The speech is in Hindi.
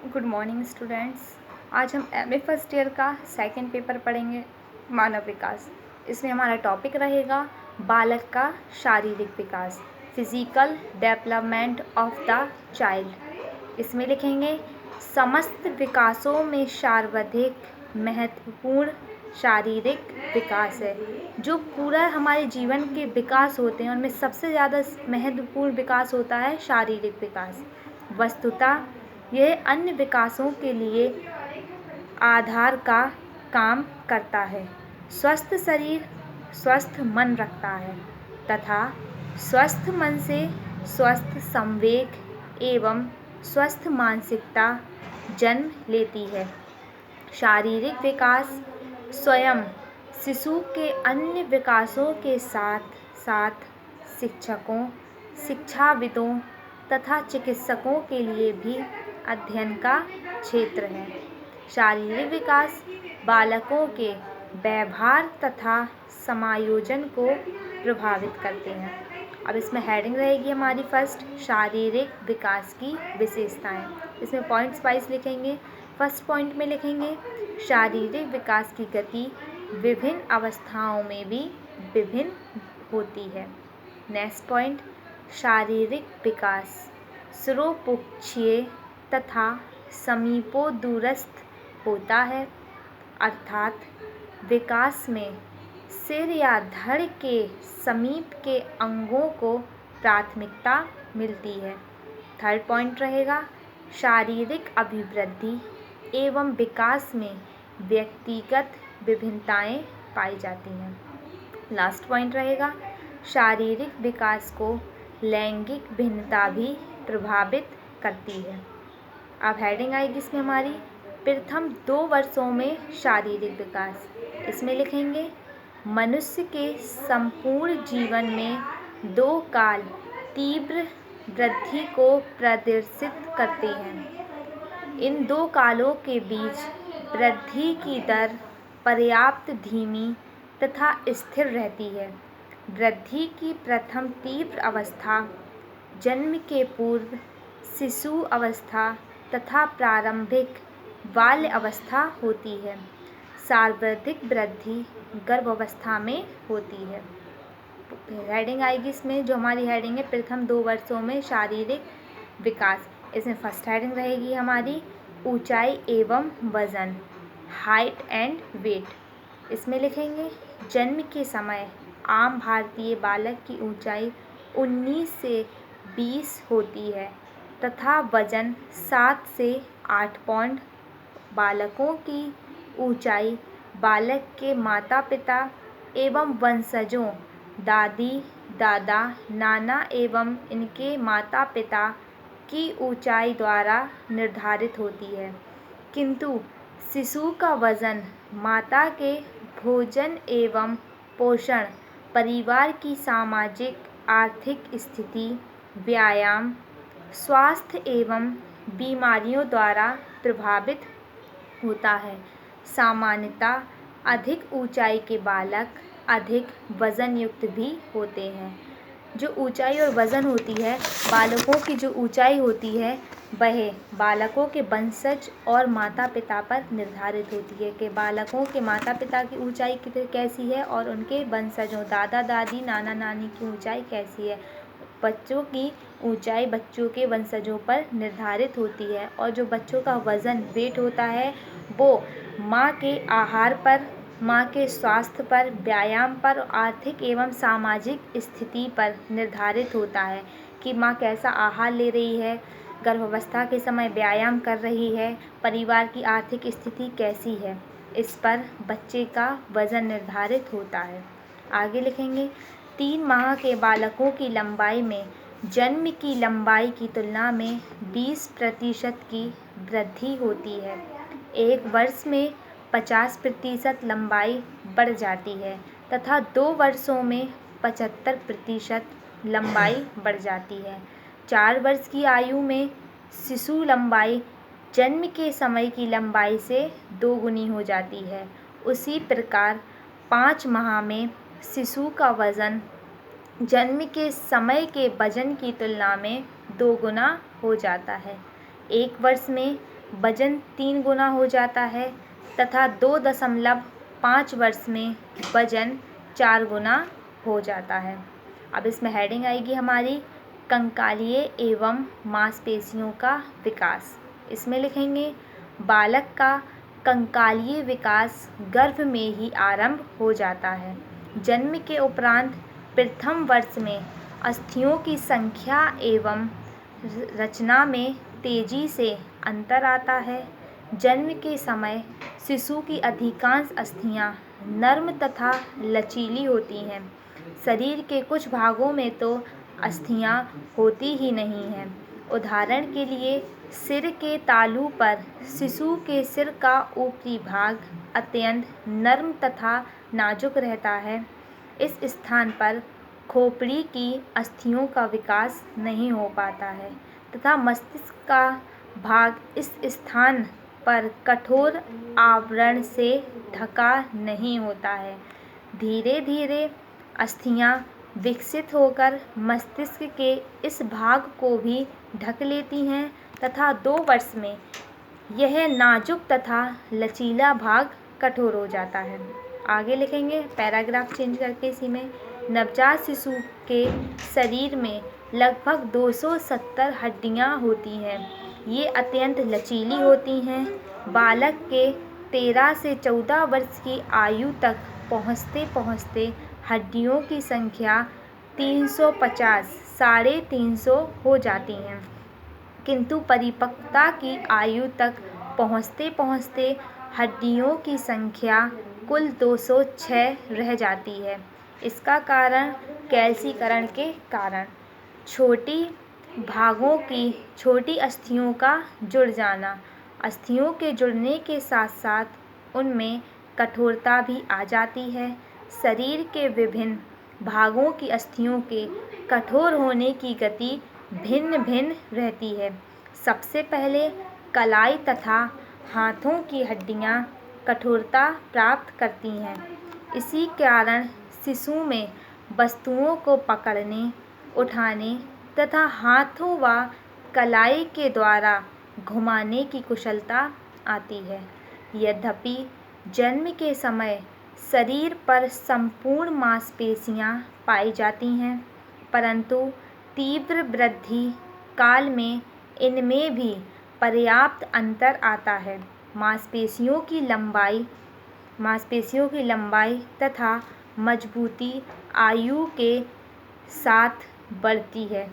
Good morning students. आज हम एमए फर्स्ट ईयर का सेकंड पेपर पढ़ेंगे, मानव विकास। इसमें हमारा टॉपिक रहेगा बालक का शारीरिक विकास, physical development of the child. इसमें लिखेंगे समस्त विकासों में सर्वाधिक महत्वपूर्ण शारीरिक विकास है। जो पूरा हमारे जीवन के विकास होते हैं उनमें सबसे ज़्यादा महत्वपूर्ण विकास होता है शारीरिक विकास। वस्तुतः यह अन्य विकासों के लिए आधार का काम करता है। स्वस्थ शरीर स्वस्थ मन रखता है तथा स्वस्थ मन से स्वस्थ संवेग एवं स्वस्थ मानसिकता जन्म लेती है। शारीरिक विकास स्वयं शिशु के अन्य विकासों के साथ साथ शिक्षकों, शिक्षाविदों तथा चिकित्सकों के लिए भी अध्ययन का क्षेत्र है। शारीरिक विकास बालकों के व्यवहार तथा समायोजन को प्रभावित करते हैं। अब इसमें हेडिंग रहेगी हमारी फर्स्ट, शारीरिक विकास की विशेषताएं। इसमें पॉइंट्स वाइज लिखेंगे। फर्स्ट पॉइंट में लिखेंगे शारीरिक विकास की गति विभिन्न अवस्थाओं में भी विभिन्न होती है। नेक्स्ट पॉइंट, शारीरिक विकास सर्वपक्षीय तथा समीपोदूरस्थ होता है, अर्थात विकास में सिर या धड़ के समीप के अंगों को प्राथमिकता मिलती है। थर्ड पॉइंट रहेगा शारीरिक अभिवृद्धि एवं विकास में व्यक्तिगत विभिन्नताएं पाई जाती हैं। लास्ट पॉइंट रहेगा शारीरिक विकास को लैंगिक भिन्नता भी प्रभावित करती है। अब हेडिंग आएगी इसमें हमारी प्रथम 2 वर्षों में शारीरिक विकास। इसमें लिखेंगे मनुष्य के संपूर्ण जीवन में 2 काल तीव्र वृद्धि को प्रदर्शित करते हैं। इन 2 कालों के बीच वृद्धि की दर पर्याप्त धीमी तथा स्थिर रहती है। वृद्धि की प्रथम तीव्र अवस्था जन्म के पूर्व शिशु अवस्था तथा प्रारंभिक बाल्य अवस्था होती है। सर्वाधिक वृद्धि गर्भावस्था में होती है। हेडिंग आएगी इसमें, जो हमारी हेडिंग है प्रथम 2 वर्षों में शारीरिक विकास। इसमें फर्स्ट हेडिंग रहेगी हमारी ऊंचाई एवं वजन, हाइट एंड वेट। इसमें लिखेंगे जन्म के समय आम भारतीय बालक की ऊंचाई 19 से 20 होती है तथा वजन 7 से 8 पाउंड। बालकों की ऊंचाई बालक के माता पिता एवं वंशजों, दादी दादा नाना एवं इनके माता पिता की ऊंचाई द्वारा निर्धारित होती है, किंतु शिशु का वजन माता के भोजन एवं पोषण, परिवार की सामाजिक आर्थिक स्थिति, व्यायाम, स्वास्थ्य एवं बीमारियों द्वारा प्रभावित होता है। सामान्यतः अधिक ऊंचाई के बालक अधिक वजन युक्त भी होते हैं। जो ऊंचाई और वजन होती है, बालकों की जो ऊंचाई होती है वह बालकों के वंशज और माता पिता पर निर्धारित होती है कि बालकों के माता पिता की ऊंचाई कैसी है और उनके वंशजों दादा दादी नाना नानी की ऊंचाई कैसी है। बच्चों की ऊंचाई बच्चों के वंशजों पर निर्धारित होती है और जो बच्चों का वज़न वेट होता है वो माँ के आहार पर, माँ के स्वास्थ्य पर, व्यायाम पर, आर्थिक एवं सामाजिक स्थिति पर निर्धारित होता है कि माँ कैसा आहार ले रही है, गर्भावस्था के समय व्यायाम कर रही है, परिवार की आर्थिक स्थिति कैसी है, इस पर बच्चे का वज़न निर्धारित होता है। आगे लिखेंगे 3 माह के बालकों की लंबाई में जन्म की लंबाई की तुलना में 20% की वृद्धि होती है। 1 वर्ष में 50% लंबाई बढ़ जाती है तथा 2 वर्षों में 75% लंबाई बढ़ जाती है। 4 वर्ष की आयु में शिशु लंबाई जन्म के समय की लंबाई से 2 गुनी हो जाती है। उसी प्रकार 5 माह में शिशु का वज़न जन्म के समय के वजन की तुलना में 2 गुना हो जाता है। 1 वर्ष में वजन 3 गुना हो जाता है तथा 2.5 वर्ष में वजन 4 गुना हो जाता है। अब इसमें हेडिंग आएगी हमारी कंकालीय एवं मांसपेशियों का विकास। इसमें लिखेंगे बालक का कंकालीय विकास गर्भ में ही आरंभ हो जाता है। जन्म के उपरांत प्रथम वर्ष में अस्थियों की संख्या एवं रचना में तेजी से अंतर आता है। जन्म के समय शिशु की अधिकांश अस्थियां नर्म तथा लचीली होती हैं। शरीर के कुछ भागों में तो अस्थियां होती ही नहीं हैं। उदाहरण के लिए सिर के तालू पर शिशु के सिर का ऊपरी भाग अत्यंत नर्म तथा नाजुक रहता है। इस स्थान पर खोपड़ी की अस्थियों का विकास नहीं हो पाता है तथा मस्तिष्क का भाग इस स्थान पर कठोर आवरण से ढका नहीं होता है। धीरे धीरे अस्थियां विकसित होकर मस्तिष्क के इस भाग को भी ढक लेती हैं तथा 2 वर्ष में यह नाजुक तथा लचीला भाग कठोर हो जाता है। आगे लिखेंगे पैराग्राफ चेंज करके इसी में नवजात शिशु के शरीर में लगभग 270 हड्डियां होती हैं। ये अत्यंत लचीली होती हैं। बालक के 13 से 14 वर्ष की आयु तक पहुँचते पहुँचते हड्डियों की संख्या 350 350 हो जाती हैं, किंतु परिपक्वता की आयु तक पहुँचते पहुँचते हड्डियों की संख्या कुल 206 रह जाती है। इसका कारण कैल्सीकरण के कारण छोटी भागों की छोटी अस्थियों का जुड़ जाना। अस्थियों के जुड़ने के साथ साथ उनमें कठोरता भी आ जाती है। शरीर के विभिन्न भागों की अस्थियों के कठोर होने की गति भिन्न भिन्न रहती है। सबसे पहले कलाई तथा हाथों की हड्डियां कठोरता प्राप्त करती हैं। इसी कारण शिशु में वस्तुओं को पकड़ने, उठाने तथा हाथों व कलाई के द्वारा घुमाने की कुशलता आती है। यद्यपि जन्म के समय शरीर पर संपूर्ण मांसपेशियां पाई जाती हैं, परंतु तीव्र वृद्धि काल में इनमें भी पर्याप्त अंतर आता है। मांसपेशियों की लंबाई तथा मजबूती आयु के साथ बढ़ती है।